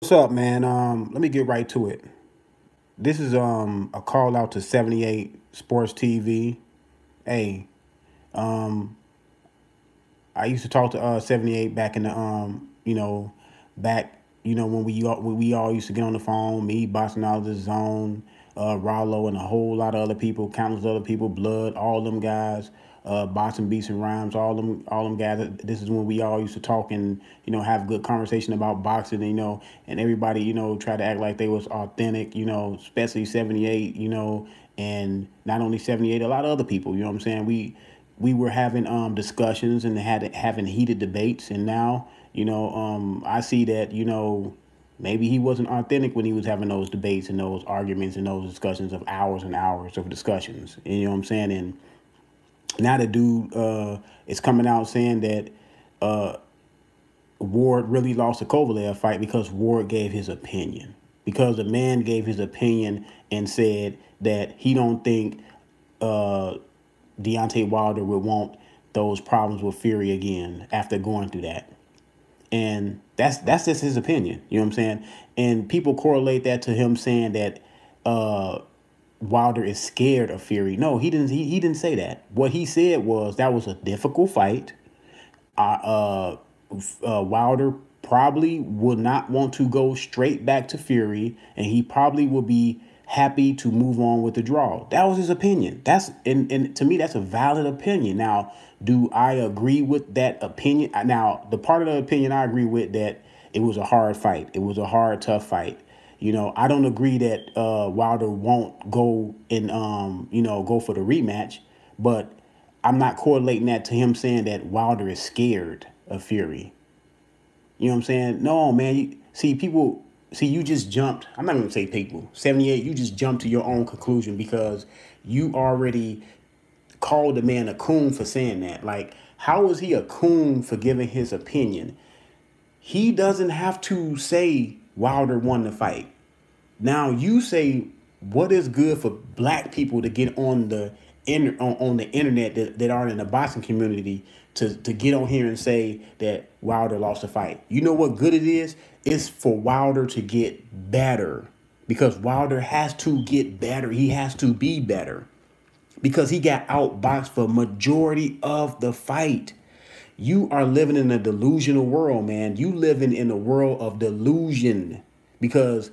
What's up, man? Let me get right to it. This is a call out to 78 Sports TV. Hey, um, I used to talk to 78 back in the back when we all used to get on the phone. Me, Boston out of the zone, Rollo, and a whole lot of other people, countless other people, Blood, all them guys, Boston Beats and Rhymes, all them guys. This is when we all used to talk and have good conversation about boxing. And everybody try to act like they was authentic. Especially 78. And not only 78, a lot of other people. You know what I'm saying? We were having discussions and having heated debates, and now I see that maybe he wasn't authentic when he was having those debates and those arguments and those discussions of hours and hours of discussions. And, you know what I'm saying? And now the dude is coming out saying that Ward really lost the Kovalev fight because Ward gave his opinion. Because the man gave his opinion and said that he don't think Deontay Wilder would want those problems with Fury again after going through that. And that's just his opinion. You know what I'm saying? And people correlate that to him saying that Wilder is scared of Fury. No, he didn't. He didn't say that. What he said was that was a difficult fight. Wilder probably would not want to go straight back to Fury, and he probably would be happy to move on with the draw. That was his opinion. And to me, that's a valid opinion. Now, do I agree with that opinion? Now, the part of the opinion I agree with that it was a hard fight. It was a hard, tough fight. I don't agree that Wilder won't go and go for the rematch, but I'm not correlating that to him saying that Wilder is scared of Fury. You know what I'm saying? No, man. You just jumped. I'm not going to say people. 78, you just jumped to your own conclusion because you already called the man a coon for saying that. Like, how is he a coon for giving his opinion? He doesn't have to say Wilder won the fight. Now you say what is good for black people to get on the on the internet that aren't in the boxing community to get on here and say that Wilder lost the fight. You know what good it is? It's for Wilder to get better because Wilder has to get better. He has to be better because he got outboxed for majority of the fight. You are living in a delusional world, man. You living in a world of delusion because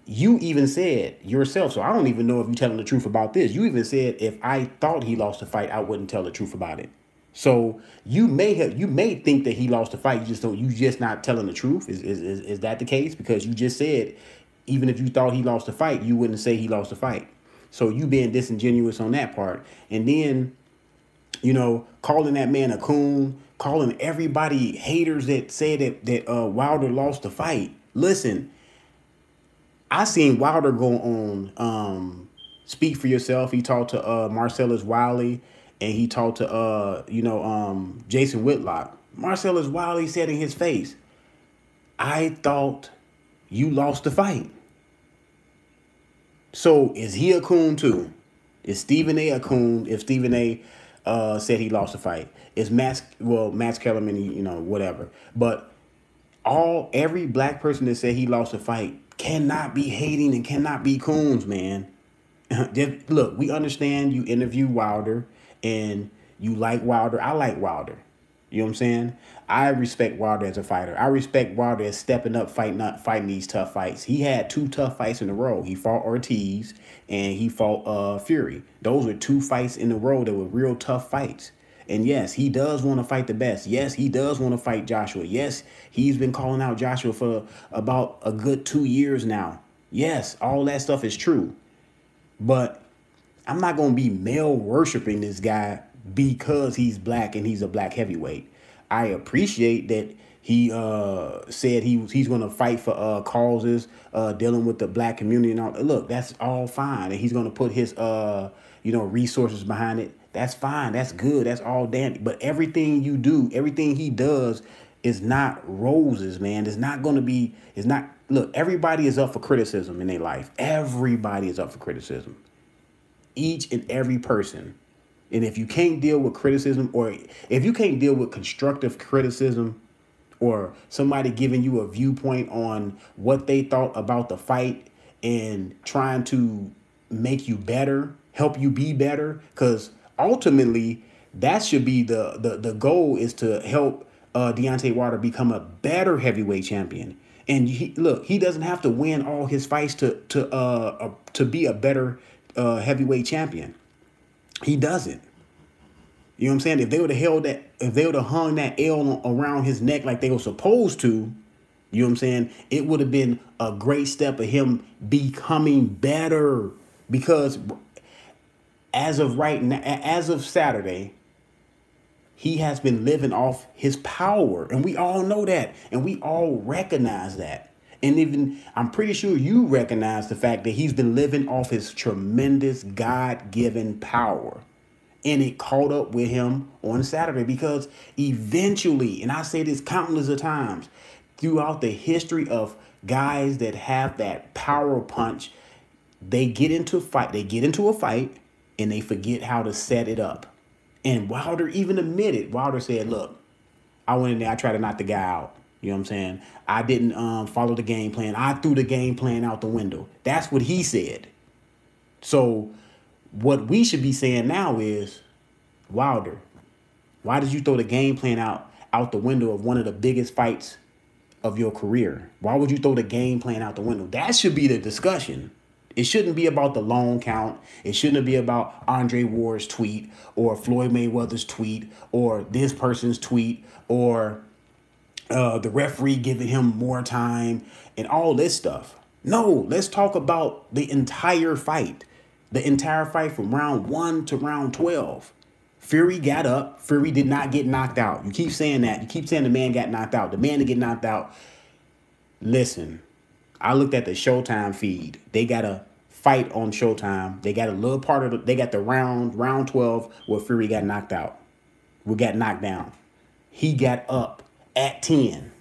you even said yourself, so I don't even know if you're telling the truth about this. You even said if I thought he lost the fight, I wouldn't tell the truth about it. So you may think that he lost the fight. You just not telling the truth. Is that the case? Because you just said even if you thought he lost the fight, you wouldn't say he lost the fight. So you being disingenuous on that part. And then, calling that man a coon, calling everybody haters that said that Wilder lost the fight. Listen, I seen Wilder go on Speak for Yourself. He talked to Marcellus Wiley and he talked to Jason Whitlock. Marcellus Wiley said in his face, I thought you lost the fight. So is he a coon too? Is Stephen A coon if Stephen A said he lost the fight? Is Max Kellerman, whatever. But every black person that said he lost the fight cannot be hating and cannot be coons, man. Look, we understand you interview Wilder and you like Wilder. I like Wilder. You know what I'm saying? I respect Wilder as a fighter. I respect Wilder as stepping up, fighting these tough fights. He had two tough fights in a row. He fought Ortiz and he fought Fury. Those were two fights in a row that were real tough fights. And yes, he does want to fight the best. Yes, he does want to fight Joshua. Yes, he's been calling out Joshua for about a good 2 years now. Yes, all that stuff is true. But I'm not going to be male worshiping this guy because he's black and he's a black heavyweight. I appreciate that he said he's going to fight for causes dealing with the black community and all. Look, that's all fine. And he's going to put his resources behind it. That's fine. That's good. That's all dandy. But everything you do, everything he does is not roses, man. It's not going to be, look, everybody is up for criticism in their life. Everybody is up for criticism. Each and every person. And if you can't deal with criticism or if you can't deal with constructive criticism or somebody giving you a viewpoint on what they thought about the fight and trying to make you better, help you be better. Because ultimately, that should be the goal, is to help Deontay Wilder become a better heavyweight champion. And look, he doesn't have to win all his fights to be a better heavyweight champion. He doesn't. You know what I'm saying? If they would have hung that L around his neck like they were supposed to, you know what I'm saying, it would have been a great step of him becoming better. Because as of right now, as of Saturday, he has been living off his power. And we all know that. And we all recognize that. And even, I'm pretty sure you recognize the fact that he's been living off his tremendous God-given power. And it caught up with him on Saturday, because eventually, and I say this countless of times, throughout the history of guys that have that power punch, they get into a fight and they forget how to set it up. And Wilder even admitted, Wilder said, look, I went in there, I tried to knock the guy out. You know what I'm saying? I didn't follow the game plan. I threw the game plan out the window. That's what he said. So what we should be saying now is, Wilder, why did you throw the game plan out the window of one of the biggest fights of your career? Why would you throw the game plan out the window? That should be the discussion. It shouldn't be about the long count. It shouldn't be about Andre Ward's tweet or Floyd Mayweather's tweet or this person's tweet or the referee giving him more time and all this stuff. No, let's talk about the entire fight. The entire fight from round 1 to round 12. Fury got up. Fury did not get knocked out. You keep saying that. You keep saying the man got knocked out. The man to get knocked out. Listen, I looked at the Showtime feed. They got a fight on Showtime. They got a little part of they got the round 12 where Fury got knocked out. We got knocked down. He got up at 10.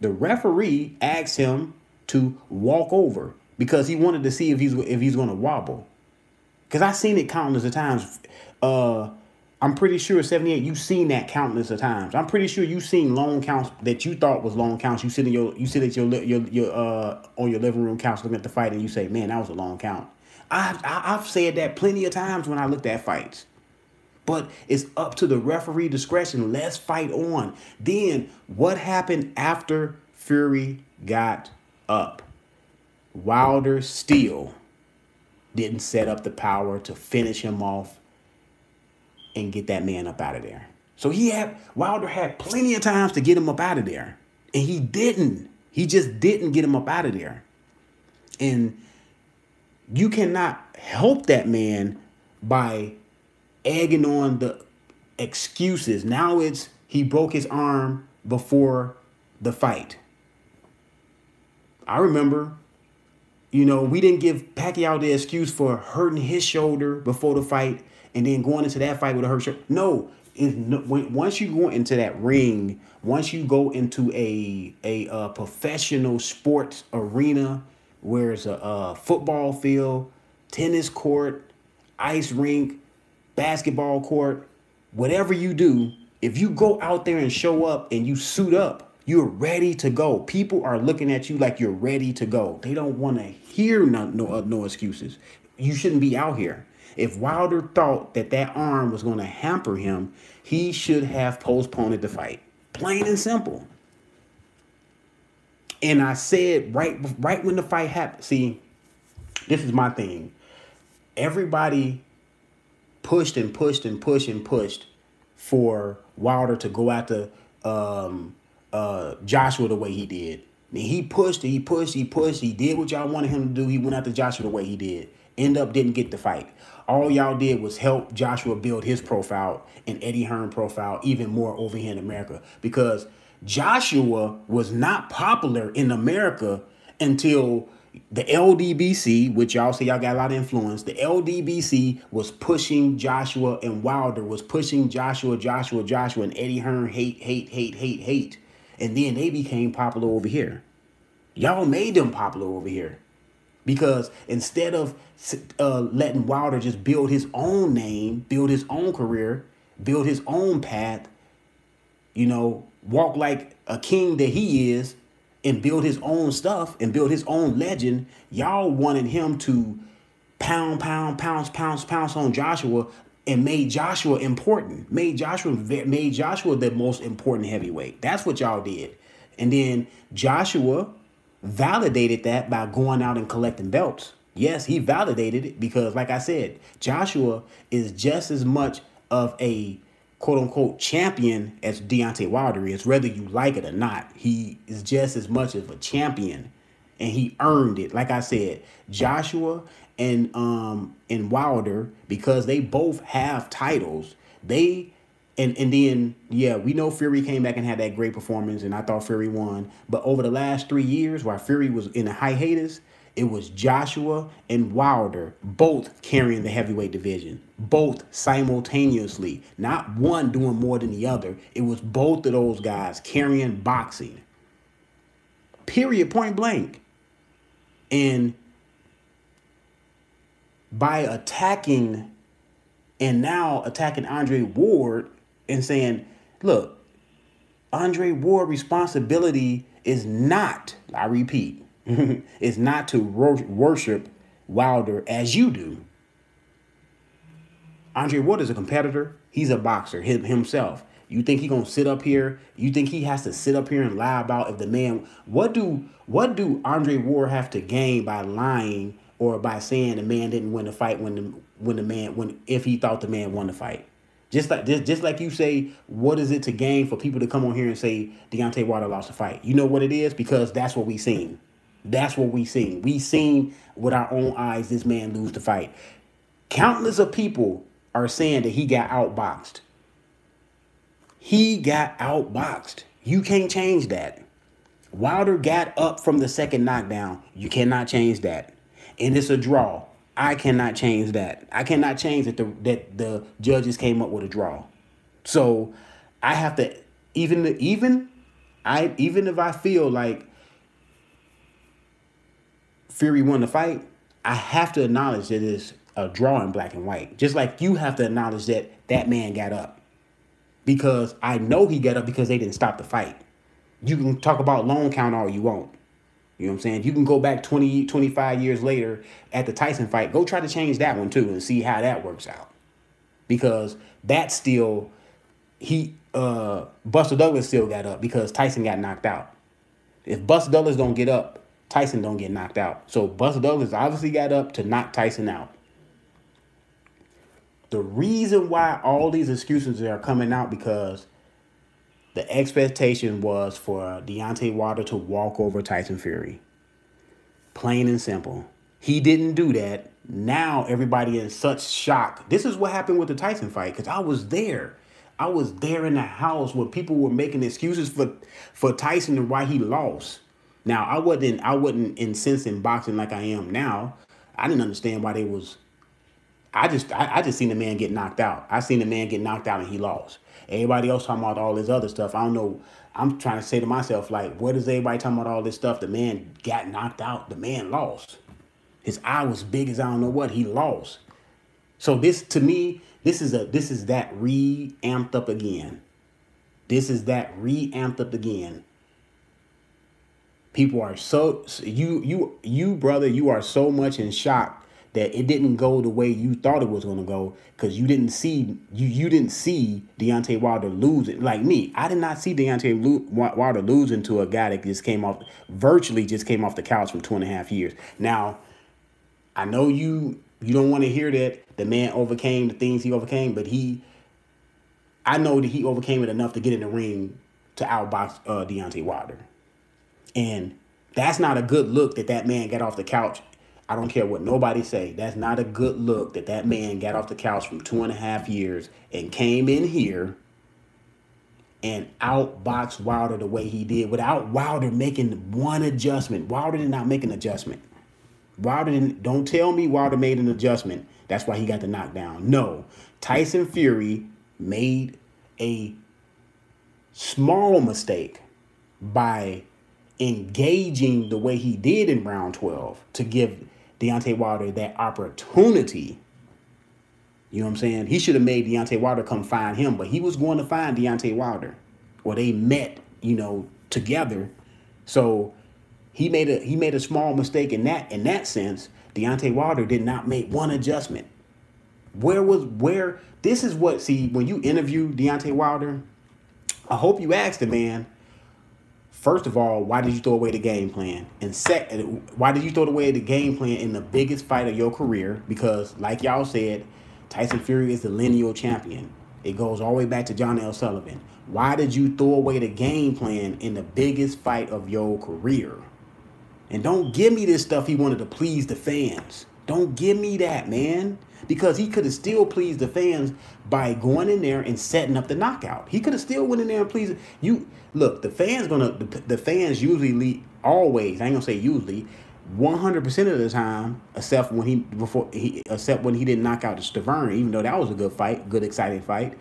The referee asked him to walk over because he wanted to see if he's going to wobble. Because I seen it countless of times. I'm pretty sure 78, you've seen that countless of times. I'm pretty sure you've seen long counts that you thought was long counts. You sit at your on your living room couch looking at the fight and you say, man, that was a long count. I've said that plenty of times when I looked at fights. But it's up to the referee discretion. Let's fight on. Then what happened after Fury got up? Wilder still didn't set up the power to finish him off and get that man up out of there. So Wilder had plenty of times to get him up out of there. And he didn't. He just didn't get him up out of there. And you cannot help that man by egging on the excuses. Now it's he broke his arm before the fight. I remember, we didn't give Pacquiao the excuse for hurting his shoulder before the fight and then going into that fight with a hurt shoulder. No, once you go into that ring, once you go into a professional sports arena where it's a football field, tennis court, ice rink, basketball court, whatever you do, if you go out there and show up and you suit up, you're ready to go. People are looking at you like you're ready to go. They don't want to hear no excuses. You shouldn't be out here. If Wilder thought that arm was going to hamper him, he should have postponed the fight. Plain and simple. And I said right when the fight happened. See, this is my thing. Everybody pushed and pushed and pushed and pushed for Wilder to go after Joshua the way he did. And he pushed, he pushed, he pushed. He did what y'all wanted him to do. He went after Joshua the way he did. End up didn't get the fight. All y'all did was help Joshua build his profile and Eddie Hearn profile even more over here in America. Because Joshua was not popular in America until the LDBC, which y'all say y'all got a lot of influence. The LDBC was pushing Joshua and Wilder was pushing Joshua, and Eddie Hearn hate. And then they became popular over here. Y'all made them popular over here. Because instead of letting Wilder just build his own name, build his own career, build his own path, walk like a king that he is and build his own stuff and build his own legend. Y'all wanted him to pounce on Joshua and made Joshua important. Made Joshua the most important heavyweight. That's what y'all did. And then Joshua validated that by going out and collecting belts. Yes, he validated it because, like I said, Joshua is just as much of a quote-unquote champion as Deontay Wilder is, whether you like it or not. He is just as much of a champion, and he earned it. Like I said, Joshua and Wilder, because they both have titles, and then, yeah, we know Fury came back and had that great performance, and I thought Fury won. But over the last 3 years, while Fury was in the hiatus, it was Joshua and Wilder both carrying the heavyweight division, both simultaneously, not one doing more than the other. It was both of those guys carrying boxing, period, point blank. And by attacking Andre Ward and saying, look, Andre Ward's responsibility is not, I repeat, is not to worship Wilder as you do. Andre Ward is a competitor. He's a boxer himself. You think he gonna sit up here? You think he has to sit up here and lie about if the man? What do Andre Ward have to gain by lying or by saying the man didn't win the fight if he thought the man won the fight? Just like you say, what is it to gain for people to come on here and say Deontay Wilder lost the fight? You know what it is? Because that's what we seen. That's what we seen. We seen with our own eyes this man lose the fight. Countless of people are saying that he got outboxed. He got outboxed. You can't change that. Wilder got up from the second knockdown. You cannot change that. And it's a draw. I cannot change that. I cannot change that the judges came up with a draw. So I have to, even if I feel like Fury won the fight, I have to acknowledge that it's a draw in black and white. Just like you have to acknowledge that that man got up. Because I know he got up because they didn't stop the fight. You can talk about long count all you want. You know what I'm saying? You can go back 20, 25 years later at the Tyson fight. Go try to change that one too and see how that works out. Because that's still, Buster Douglas still got up because Tyson got knocked out. If Buster Douglas don't get up, Tyson don't get knocked out. So Buster Douglas obviously got up to knock Tyson out. The reason why all these excuses are coming out because the expectation was for Deontay Wilder to walk over Tyson Fury. Plain and simple. He didn't do that. Now everybody in such shock. This is what happened with the Tyson fight because I was there. I was there in the house when people were making excuses for Tyson and why he lost. Now, I wasn't incensed in boxing like I am now. I didn't understand why they was. I just seen the man get knocked out. I seen the man get knocked out and he lost. Everybody else talking about all this other stuff. I don't know. I'm trying to say to myself, like, what is everybody talking about all this stuff? The man got knocked out. The man lost. His eye was big as I don't know what. He lost. So this, to me, this is that re-amped up again. This is that re-amped up again. People are so, you brother, you are so much in shock that it didn't go the way you thought it was going to go because you didn't see Deontay Wilder losing. Like me, I did not see Deontay Wilder losing to a guy that virtually just came off the couch from 2.5 years. Now, I know you don't want to hear that the man overcame the things he overcame, but I know that he overcame it enough to get in the ring to outbox Deontay Wilder. And that's not a good look that man got off the couch. I don't care what nobody say. That's not a good look that man got off the couch from 2.5 years and came in here and outboxed Wilder the way he did without Wilder making one adjustment. Wilder did not make an adjustment. Don't tell me Wilder made an adjustment. That's why he got the knockdown. No. Tyson Fury made a small mistake by engaging the way he did in round 12 to give Deontay Wilder that opportunity. You know what I'm saying? He should have made Deontay Wilder come find him, but he was going to find Deontay Wilder. or they met, together. So he made a small mistake in that sense. Deontay Wilder did not make one adjustment. This is what, see, when you interview Deontay Wilder, I hope you ask the man, first of all, why did you throw away the game plan? And second, why did you throw away the game plan in the biggest fight of your career? Because, like y'all said, Tyson Fury is the lineal champion. It goes all the way back to John L. Sullivan. Why did you throw away the game plan in the biggest fight of your career? And don't give me this stuff he wanted to please the fans. Don't give me that, man. Because he could have still pleased the fans by going in there and setting up the knockout. He could have still went in there and pleased you. Look, the fans usually always, I ain't gonna say usually, 100% of the time, except when he didn't knock out Stavern, even though that was a good fight, good exciting fight.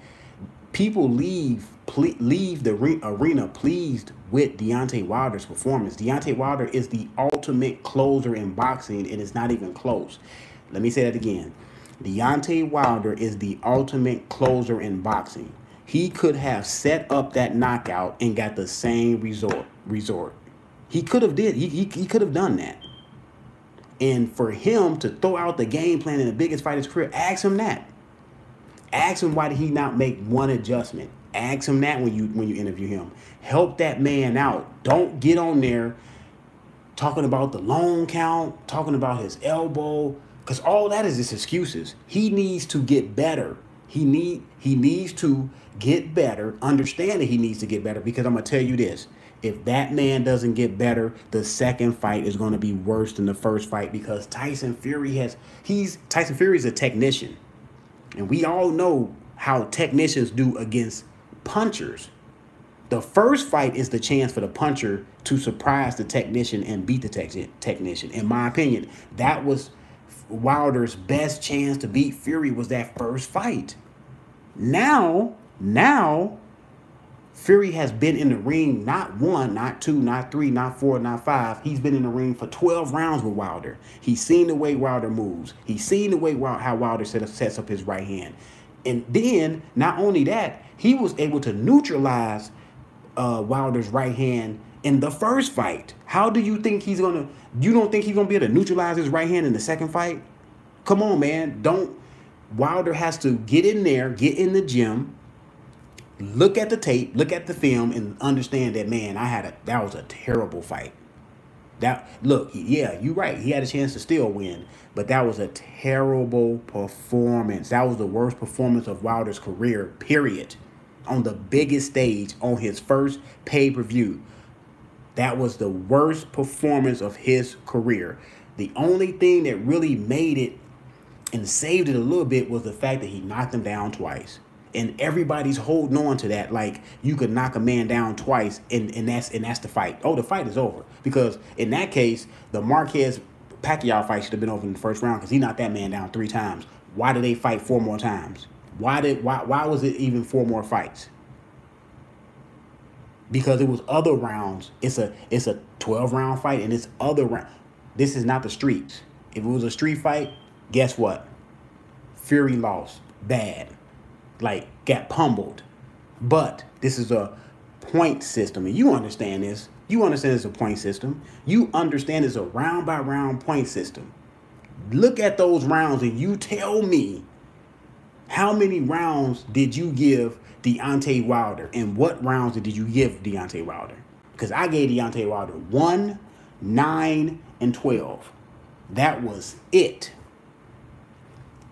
People leave the arena pleased with Deontay Wilder's performance. Deontay Wilder is the ultimate closer in boxing, and it's not even close. Let me say that again. Deontay Wilder is the ultimate closer in boxing. He could have set up that knockout and got the same resort. He could have did. He could have done that. And for him to throw out the game plan in the biggest fight of his career, ask him that. Ask him why did he not make one adjustment. Ask him that when you interview him. Help that man out. Don't get on there talking about the long count, talking about his elbow, because all that is just excuses. He needs to get better. He needs to get better. Understand that he needs to get better, because I'm gonna tell you this. If that man doesn't get better, the second fight is going to be worse than the first fight, because Tyson Fury is a technician. And we all know how technicians do against punchers. The first fight is the chance for the puncher to surprise the technician and beat the technician. In my opinion, that was Wilder's best chance to beat Fury, was that first fight. Now, Fury has been in the ring not one, not two, not three, not four, not five. He's been in the ring for 12 rounds with Wilder. He's seen the way Wilder moves. He's seen the way how Wilder sets up his right hand. And then, not only that, he was able to neutralize Wilder's right hand in the first fight. How do you think you don't think he's going to be able to neutralize his right hand in the second fight? Come on, man. Wilder has to get in there, get in the gym, look at the tape, look at the film, and understand that, man, that was a terrible fight. Yeah, you're right. He had a chance to still win, but that was a terrible performance. That was the worst performance of Wilder's career, period. On the biggest stage, on his first pay-per-view. That was the worst performance of his career. The only thing that really made it and saved it a little bit was the fact that he knocked him down twice. And everybody's holding on to that, like you could knock a man down twice and that's the fight. Oh, the fight is over. Because in that case, the Marquez Pacquiao fight should have been over in the first round, because he knocked that man down 3 times. Why did they fight 4 more times? Why was it even 4 more fights? Because it was other rounds. It's a 12-round fight, and it's other round. This is not the streets. If it was a street fight, guess what? Fury lost bad. Like, got pummeled. But this is a point system, and you understand this. You understand it's a point system. You understand it's a round-by-round point system. Look at those rounds, and you tell me, how many rounds did you give Deontay Wilder, and what rounds did you give Deontay Wilder? Because I gave Deontay Wilder 1, 9, and 12. That was it.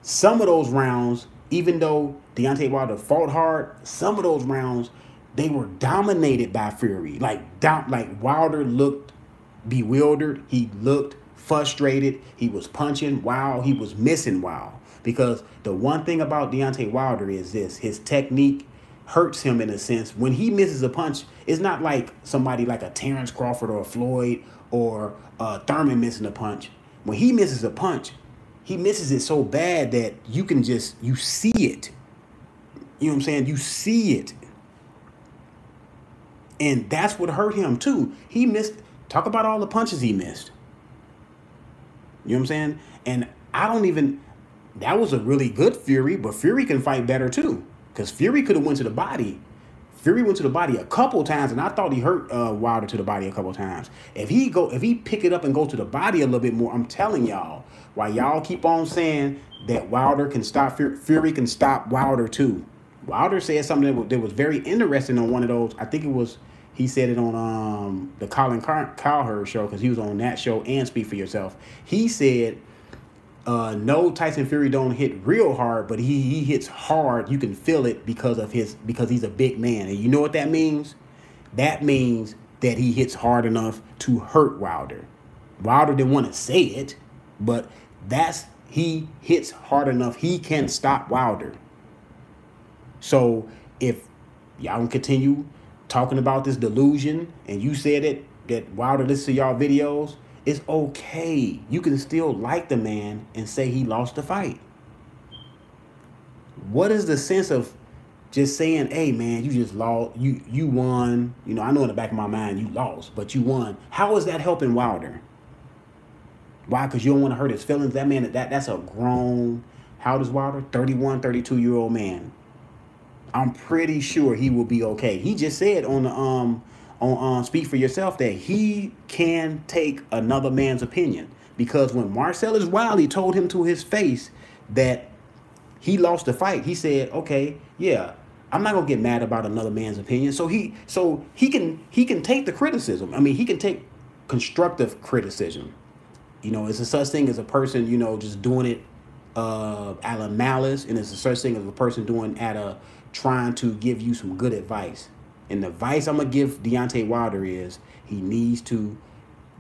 Some of those rounds, even though Deontay Wilder fought hard, some of those rounds, they were dominated by Fury. Like Wilder looked bewildered. He looked frustrated. He was punching while he was missing while. Because the one thing about Deontay Wilder is this: his technique hurts him in a sense. When he misses a punch, it's not like somebody like a Terrence Crawford or a Floyd or Thurman missing a punch. When he misses a punch, he misses it so bad that you see it. You know what I'm saying? You see it. And that's what hurt him too. He missed, talk about all the punches he missed. You know what I'm saying? And that was a really good Fury, but Fury can fight better too. Because Fury could have went to the body. Fury went to the body a couple times, and I thought he hurt Wilder to the body a couple times. If he pick it up and go to the body a little bit more, I'm telling y'all, while y'all keep on saying that Wilder can stop Fury can stop Wilder too. Wilder said something that was very interesting on one of those. I think it was, he said it on the Colin Cowherd show, because he was on that show and Speak for Yourself. He said, no, Tyson Fury don't hit real hard, but he hits hard. You can feel it because he's a big man. And you know what that means? That means that he hits hard enough to hurt Wilder. Wilder didn't want to say it, but he hits hard enough. He can stop Wilder. So if y'all can continue talking about this delusion, and you said it, that Wilder listens to y'all videos, it's okay. You can still like the man and say he lost the fight. What is the sense of just saying, hey man, you just lost, you won. You know, I know in the back of my mind you lost, but you won. How is that helping Wilder? Why? Because you don't want to hurt his feelings. That man, that's a grown, how old is Wilder? 31, 32-year-old man. I'm pretty sure he will be okay. He just said on the Speak for Yourself that he can take another man's opinion, because when Marcellus Wiley told him to his face that he lost the fight, he said, okay, yeah, I'm not gonna get mad about another man's opinion. So he can take the criticism. I mean, he can take constructive criticism. You know, it's a such thing as a person, you know, just doing it out of malice, and it's a such thing as a person doing out of trying to give you some good advice. And the advice I'm going to give Deontay Wilder is he needs to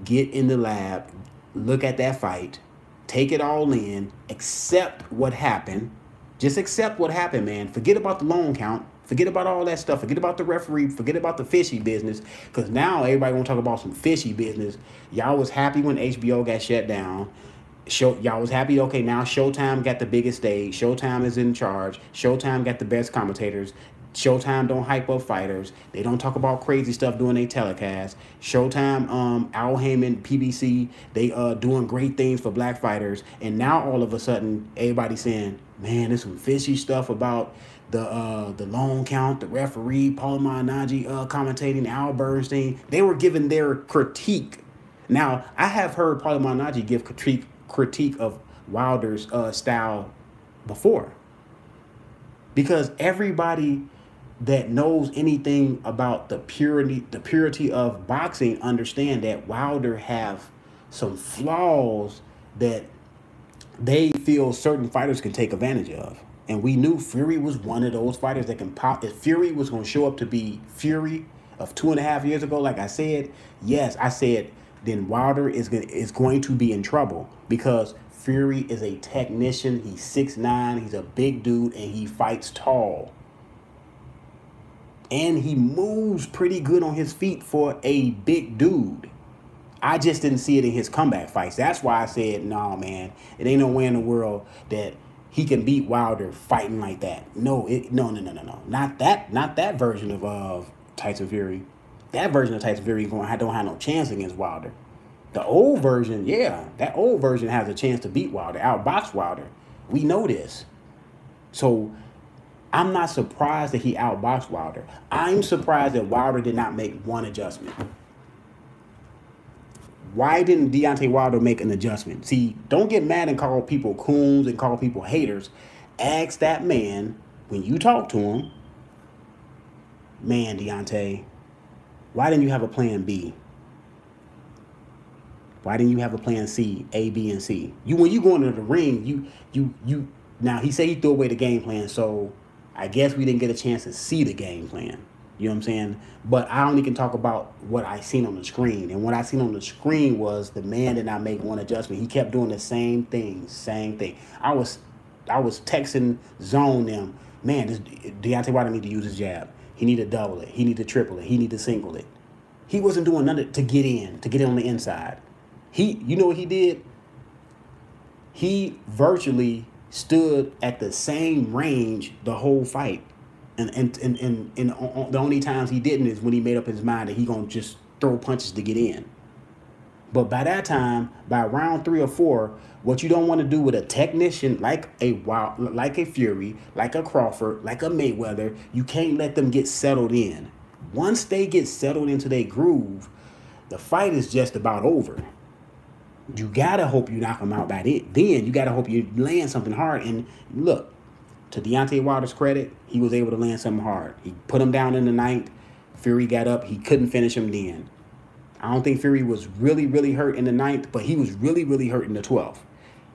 get in the lab, look at that fight, take it all in, accept what happened. Just accept what happened, man. Forget about the long count. Forget about all that stuff. Forget about the referee. Forget about the fishy business. Because now everybody want to talk about some fishy business. Y'all was happy when HBO got shut down. Y'all was happy, okay, now Showtime got the biggest stage. Showtime is in charge. Showtime got the best commentators. Showtime don't hype up fighters. They don't talk about crazy stuff during their telecast. Showtime, Al Heyman, PBC, they doing great things for black fighters. And now all of a sudden, everybody's saying, man, there's some fishy stuff about the long count, the referee, Paul Malignaggi commentating, Al Bernstein. They were giving their critique. Now, I have heard Paul Malignaggi give critique of Wilder's style before, because everybody that knows anything about the purity of boxing understand that Wilder have some flaws that they feel certain fighters can take advantage of. And we knew Fury was one of those fighters that can pop. If Fury was going to show up to be Fury of 2.5 years ago, like I said, yes, I said, then Wilder is going to be in trouble, because Fury is a technician. He's 6'9", he's a big dude, and he fights tall. And he moves pretty good on his feet for a big dude. I just didn't see it in his comeback fights. That's why I said, no, man, it ain't no way in the world that he can beat Wilder fighting like that. No. Not that version of Tyson Fury. That version of Tyson Fury don't have no chance against Wilder. The old version, yeah, that old version has a chance to beat Wilder, outbox Wilder. We know this. So I'm not surprised that he outboxed Wilder. I'm surprised that Wilder did not make one adjustment. Why didn't Deontay Wilder make an adjustment? See, don't get mad and call people coons and call people haters. Ask that man, when you talk to him, man, Deontay, why didn't you have a plan B? Why didn't you have a plan C, A, B, and C? When you go into the ring, now he said he threw away the game plan, so I guess we didn't get a chance to see the game plan. You know what I'm saying? But I only can talk about what I seen on the screen. And what I seen on the screen was the man did not make one adjustment. He kept doing the same thing. I was texting Zone them, man, this Deontay Wilder need to use his jab. He need to double it. He need to triple it. He need to single it. He wasn't doing nothing to get in on the inside. You know what he did? He virtually stood at the same range the whole fight. And the only times he didn't is when he made up his mind that he gonna just throw punches to get in. But by that time, by round 3 or 4, what you don't want to do with a technician like a Fury, like a Crawford, like a Mayweather, you can't let them get settled in. Once they get settled into their groove, the fight is just about over. You gotta hope you knock them out by it. Then you gotta hope you land something hard. And look, to Deontay Wilder's credit, he was able to land something hard. He put him down in the 9th. Fury got up. He couldn't finish him then. I don't think Fury was really, really hurt in the 9th, but he was really, really hurt in the 12th.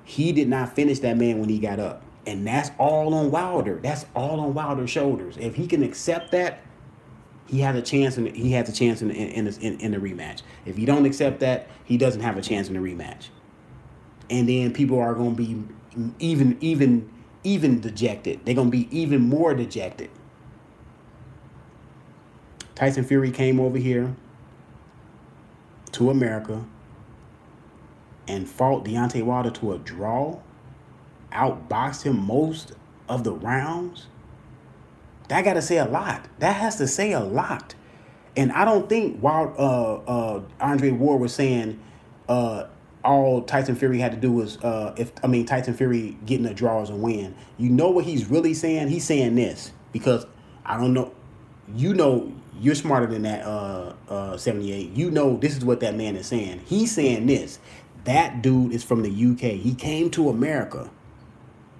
He did not finish that man when he got up. And that's all on Wilder. That's all on Wilder's shoulders. If he can accept that, he has a chance. He has a chance in the rematch. If he don't accept that, he doesn't have a chance in the rematch. And then people are going to be even dejected. They're going to be even more dejected. Tyson Fury came over here to America and fought Deontay Wilder to a draw, outboxed him most of the rounds. That got to say a lot. That has to say a lot. And I don't think while Andre Ward was saying all Tyson Fury had to do was Tyson Fury getting a draw is a win. You know what he's really saying? He's saying this because I don't know. You know, you're smarter than that, 78. You know this is what that man is saying. He's saying this. That dude is from the UK. He came to America.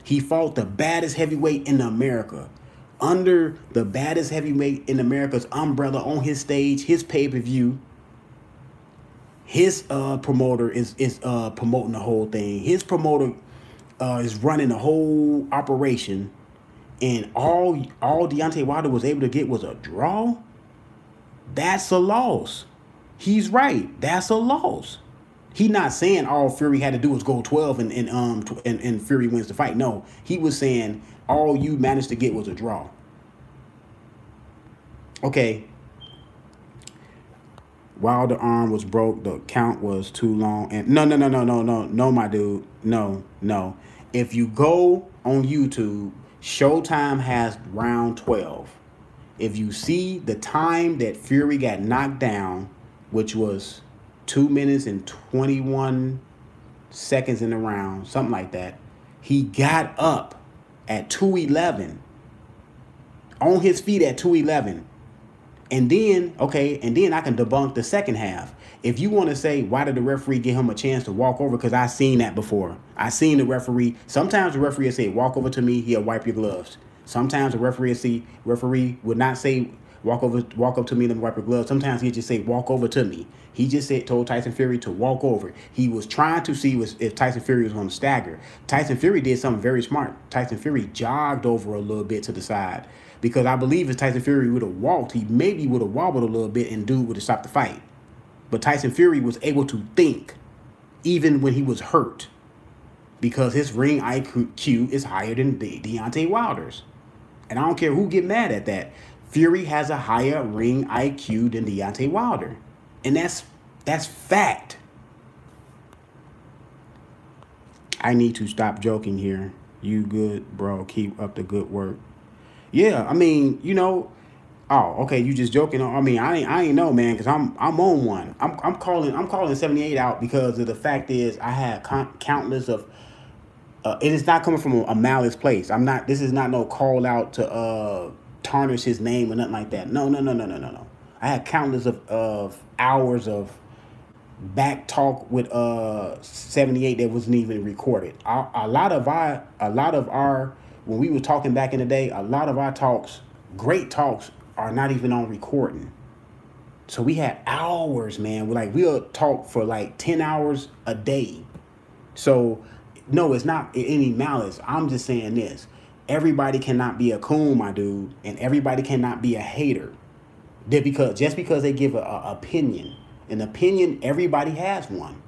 He fought the baddest heavyweight in America. Under the baddest heavyweight in America's umbrella on his stage, his pay-per-view. His promoter is promoting the whole thing. His promoter is running the whole operation. And all Deontay Wilder was able to get was a draw. That's a loss. He's right. That's a loss. He's not saying all Fury had to do was go 12 and Fury wins the fight. No, he was saying all you managed to get was a draw. Okay. Wilder arm was broke. The count was too long. And no, my dude. No. If you go on YouTube, Showtime has round 12. If you see the time that Fury got knocked down, which was 2 minutes and 21 seconds in the round, something like that, he got up at 2:11, on his feet at 2:11. And then I can debunk the second half. If you want to say, why did the referee give him a chance to walk over? Because I seen that before. I seen the referee. Sometimes the referee will say, walk over to me, he'll wipe your gloves. Sometimes the referee would not say, walk up to me, let me wipe your gloves. Sometimes he'd just say, walk over to me. He just told Tyson Fury to walk over. He was trying to see if Tyson Fury was going to stagger. Tyson Fury did something very smart. Tyson Fury jogged over a little bit to the side. Because I believe if Tyson Fury would have walked, he maybe would have wobbled a little bit and dude would have stopped the fight. But Tyson Fury was able to think even when he was hurt because his ring IQ is higher than Deontay Wilder's. And I don't care who get mad at that. Fury has a higher ring IQ than Deontay Wilder. And that's fact. I need to stop joking here. You good, bro. Keep up the good work. Yeah, I mean, you know, oh, okay, you just joking. I mean, I ain't know, man, because I'm on one. I'm calling 78 out because of the fact is I had countless of it is not coming from a malice place. This is not no call out to tarnish his name or nothing like that. No. I had countless of hours of back talk with 78 that wasn't even recorded. A lot of our when we were talking back in the day, a lot of our talks, great talks, are not even on recording. So we had hours, man. We'll talk for like 10 hours a day. So no, it's not any malice. I'm just saying this. Everybody cannot be a coon, my dude, and everybody cannot be a hater. Just because they give an opinion. An opinion, everybody has one.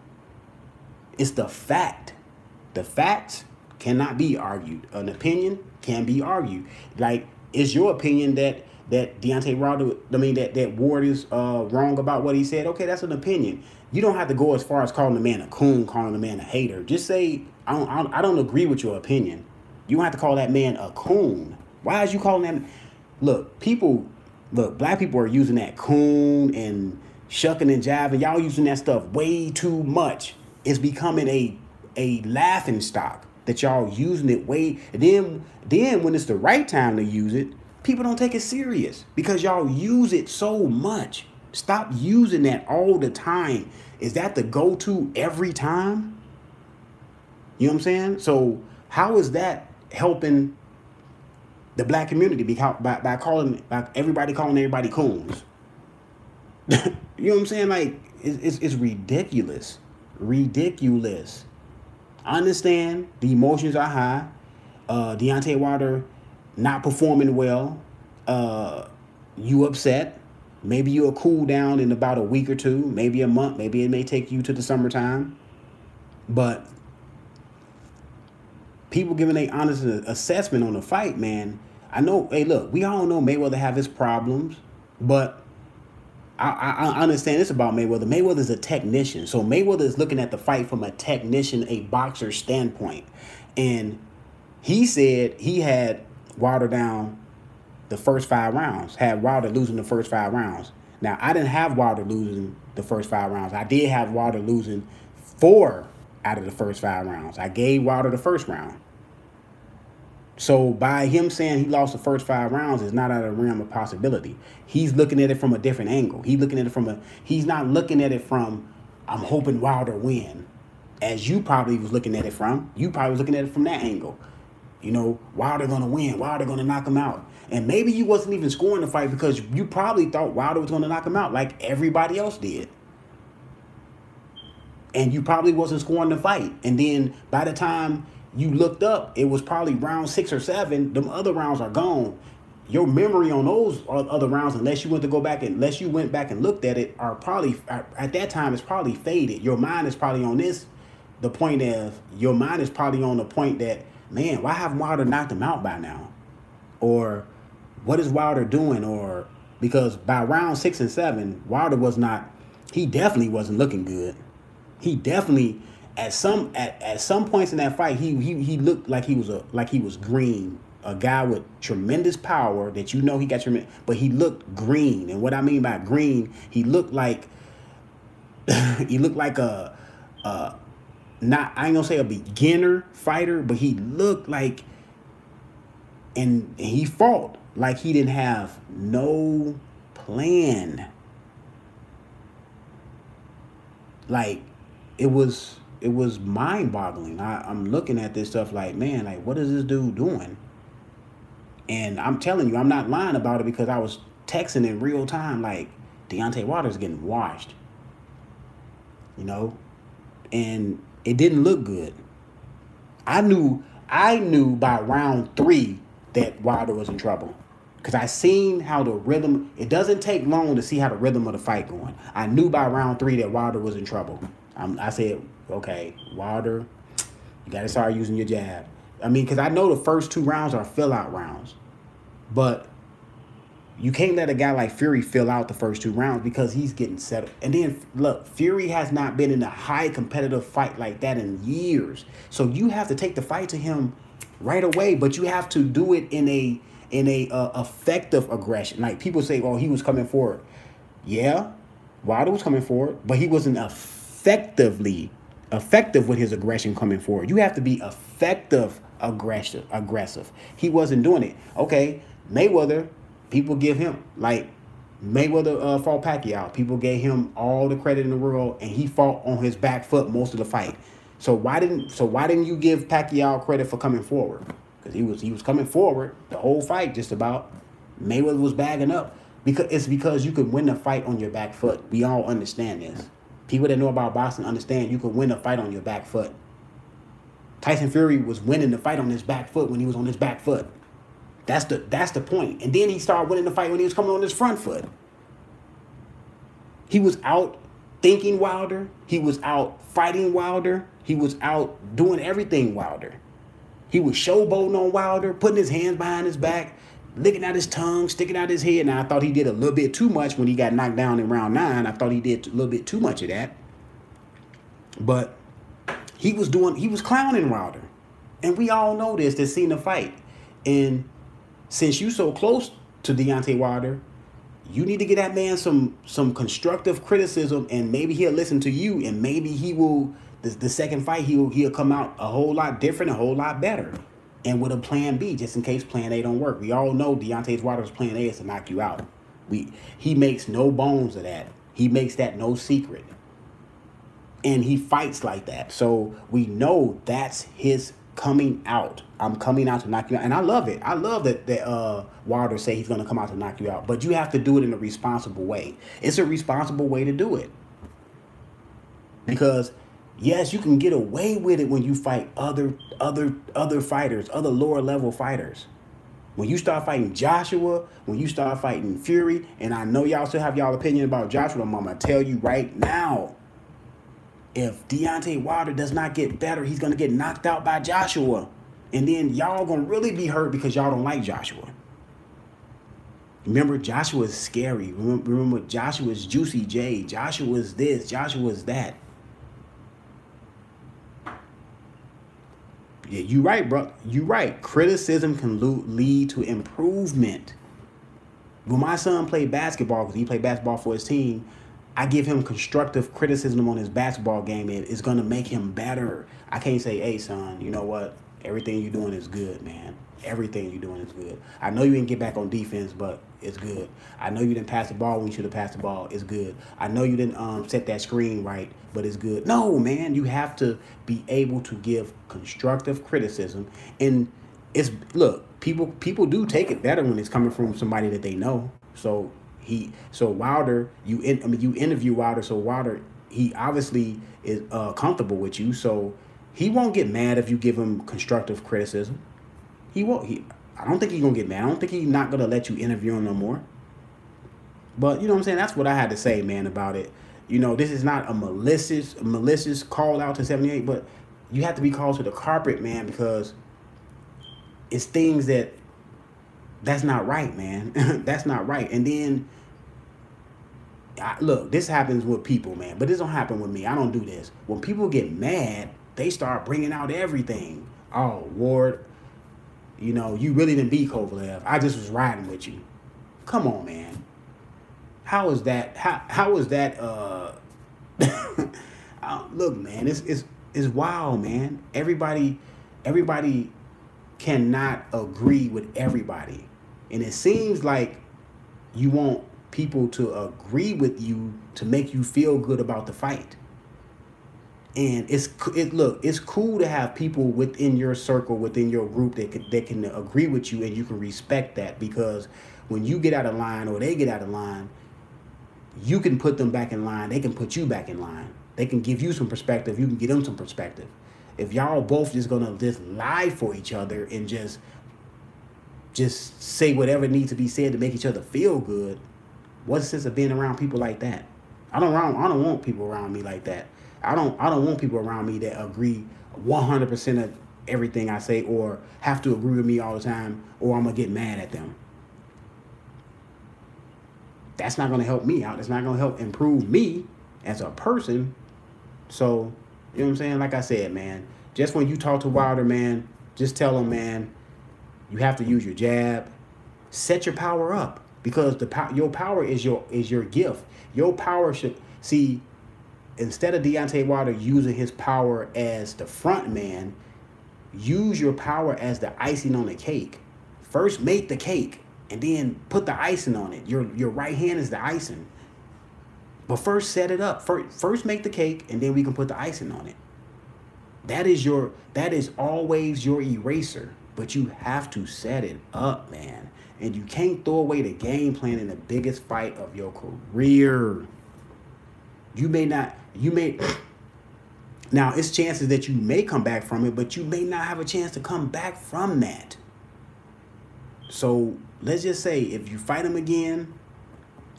It's the fact. The facts cannot be argued. An opinion can be argued. Like, is your opinion that Deontay Wilder, that Ward is wrong about what he said? Okay, that's an opinion. You don't have to go as far as calling the man a coon, calling the man a hater. Just say, I don't agree with your opinion. You don't have to call that man a coon. Why is you calling that? Look, black people are using that coon and shucking and jiving. Y'all using that stuff way too much. It's becoming a laughing stock that y'all using it way. And then when it's the right time to use it, people don't take it serious because y'all use it so much. Stop using that all the time. Is that the go-to every time? You know what I'm saying? So how is that helping the black community by everybody calling everybody coons? You know what I'm saying? Like it's ridiculous. Ridiculous. I understand the emotions are high. Deontay Wilder not performing well. You upset. Maybe you'll cool down in about a week or two, maybe a month. Maybe it may take you to the summertime. But people giving a honest assessment on the fight, man. I know, hey, look, we all know Mayweather have his problems, but I understand this about Mayweather. Mayweather's a technician. So Mayweather is looking at the fight from a technician, a boxer standpoint. And he said he had Wilder down the first 5 rounds, had Wilder losing the first 5 rounds. Now, I didn't have Wilder losing the first 5 rounds. I did have Wilder losing 4 out of the first 5 rounds. I gave Wilder the first round. So by him saying he lost the first 5 rounds is not out of the realm of possibility. He's looking at it from a different angle. He's looking at it from he's not looking at it from, I'm hoping Wilder win, as you probably was looking at it from. You probably was looking at it from that angle. You know, Wilder gonna win, Wilder gonna knock him out. And maybe you wasn't even scoring the fight because you probably thought Wilder was gonna knock him out like everybody else did. And you probably wasn't scoring the fight. And then by the time you looked up, it was probably round 6 or 7. Them other rounds are gone. Your memory on those other rounds, unless you went back and looked at it, are probably at that time it's probably faded. Your mind is probably on the point that, man, why haven't Wilder knocked him out by now? Or what is Wilder doing? Or because by round 6 and 7, Wilder he definitely wasn't looking good. He definitely at some points in that fight, he looked like he was green, a guy with tremendous power that he got tremendous, but he looked green. And what I mean by green, he looked like a not, I ain't gonna say a beginner fighter, but he looked like, and he fought like he didn't have no plan. Like it was mind-boggling. I'm looking at this stuff like, man, like what is this dude doing? And I'm telling you, I'm not lying about it because I was texting in real time like Deontay Wilder's getting washed. You know? And it didn't look good. I knew by round 3 that Wilder was in trouble. Because I seen how the rhythm, it doesn't take long to see how the rhythm of the fight going. I knew by round 3 that Wilder was in trouble. I said, okay, Wilder, you got to start using your jab. I mean, because I know the first 2 rounds are fill-out rounds. But you can't let a guy like Fury fill out the first 2 rounds because he's getting settled. And then, look, Fury has not been in a high competitive fight like that in years. So you have to take the fight to him right away, but you have to do it in a effective aggression. Like people say, oh, he was coming forward. Yeah, Wilder was coming forward, but he wasn't effective with his aggression coming forward. You have to be effective aggressive. He wasn't doing it. Okay, Mayweather, people give him, like Mayweather fought Pacquiao. People gave him all the credit in the world, and he fought on his back foot most of the fight. So why didn't you give Pacquiao credit for coming forward? Because he was coming forward the whole fight just about. Mayweather was bagging up because you can win the fight on your back foot. We all understand this. People that know about boxing understand you can win a fight on your back foot. Tyson Fury was winning the fight on his back foot when he was on his back foot. That's the point. And then he started winning the fight when he was coming on his front foot. He was out thinking Wilder. He was out fighting Wilder. He was out doing everything Wilder. He was showboating on Wilder, putting his hands behind his back, licking out his tongue, sticking out his head. Now, I thought he did a little bit too much when he got knocked down in round 9. I thought he did a little bit too much of that. But he was clowning Wilder. And we all know this, that's seen the fight. And since you so close to Deontay Wilder, You need to get that man some constructive criticism, and maybe he'll listen to you, and maybe he will. The second fight, he'll come out a whole lot different, a whole lot better, and with a plan B just in case plan A don't work. We all know Deontay Wilder's plan A is to knock you out. He makes no bones of that. He makes that no secret, and he fights like that. So we know that's his coming out. I'm coming out to knock you out. And I love it. I love that Wilder say he's going to come out to knock you out. But you have to do it in a responsible way. It's a responsible way to do it. Because, yes, you can get away with it when you fight other fighters, other lower level fighters. When you start fighting Joshua, when you start fighting Fury, and I know y'all still have y'all opinion about Joshua, I'm going to tell you right now, if Deontay Wilder does not get better, he's going to get knocked out by Joshua. And then y'all going to really be hurt because y'all don't like Joshua. Remember, Joshua is scary. Remember, Joshua is Juicy J. Joshua is this. Joshua is that. Yeah, you right, bro. You right. Criticism can lead to improvement. When my son played basketball, because he played basketball for his team, I give him constructive criticism on his basketball game. It's going to make him better. I can't say, hey, son, you know what? Everything you're doing is good, man. Everything you're doing is good. I know you didn't get back on defense, but it's good. I know you didn't pass the ball when you should have passed the ball. It's good. I know you didn't set that screen right, but it's good. No, man, you have to be able to give constructive criticism. And look, people do take it better when it's coming from somebody that they know. So Wilder, you interview Wilder, so Wilder, he obviously is comfortable with you, so he won't get mad if you give him constructive criticism. He won't. I don't think he's gonna get mad. I don't think he's not gonna let you interview him no more. But you know what I'm saying? That's what I had to say, man, about it. You know, this is not a malicious call out to 78, but you have to be called to the carpet, man, because it's things that's not right, man. That's not right. And then, look, this happens with people, man, but this don't happen with me. I don't do this. When people get mad, they start bringing out everything. Oh, Ward, you know, you really didn't beat Kovalev. I just was riding with you. Come on, man. How is that? How is that? Look, man, it's wild, man. Everybody cannot agree with everybody, and it seems like you want people to agree with you to make you feel good about the fight. And it's cool to have people within your circle, within your group that can agree with you, and you can respect that, because when you get out of line or they get out of line, you can put them back in line. They can put you back in line. They can give you some perspective. You can give them some perspective. If y'all both just gonna just lie for each other and just say whatever needs to be said to make each other feel good, what's the sense of being around people like that? I don't want people around me like that. I don't want people around me that agree 100% of everything I say, or have to agree with me all the time, or I'm gonna get mad at them. That's not gonna help me out. That's not gonna help improve me as a person. So, you know what I'm saying? Like I said, man, just when you talk to Wilder, man, just tell him, man, you have to use your jab. Set your power up, because your power is your gift. Your power should see. Instead of Deontay Wilder using his power as the front man, use your power as the icing on the cake. First make the cake, and then put the icing on it. Your right hand is the icing. But first set it up. First make the cake, and then we can put the icing on it. That is always your eraser. But you have to set it up, man. And you can't throw away the game plan in the biggest fight of your career. Now, it's chances that you may come back from it, but you may not have a chance to come back from that. So let's just say, if you fight him again,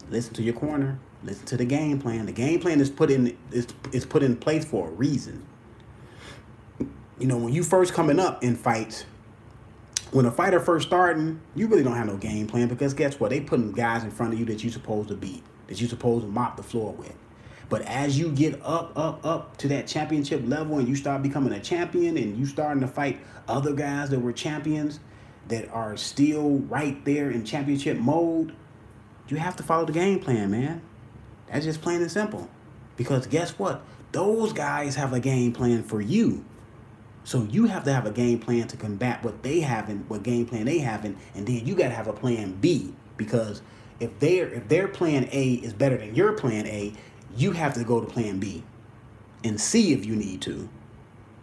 listen to your corner, listen to the game plan. The game plan is put in place for a reason. You know, when you first coming up in fights, when a fighter first starting, you really don't have no game plan, because guess what? They putting guys in front of you that you're supposed to beat, that you're supposed to mop the floor with. But as you get up to that championship level, and you start becoming a champion, and you starting to fight other guys that were champions that are still right there in championship mode, You have to follow the game plan, man. That's just plain and simple. Because guess what? Those guys have a game plan for you. So you have to have a game plan to combat what they having, what game plan they having, and then you gotta have a plan B. Because if their plan A is better than your plan A, you have to go to plan B and C if you need to.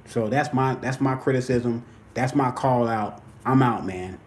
So that's my criticism. That's my call out. I'm out, man.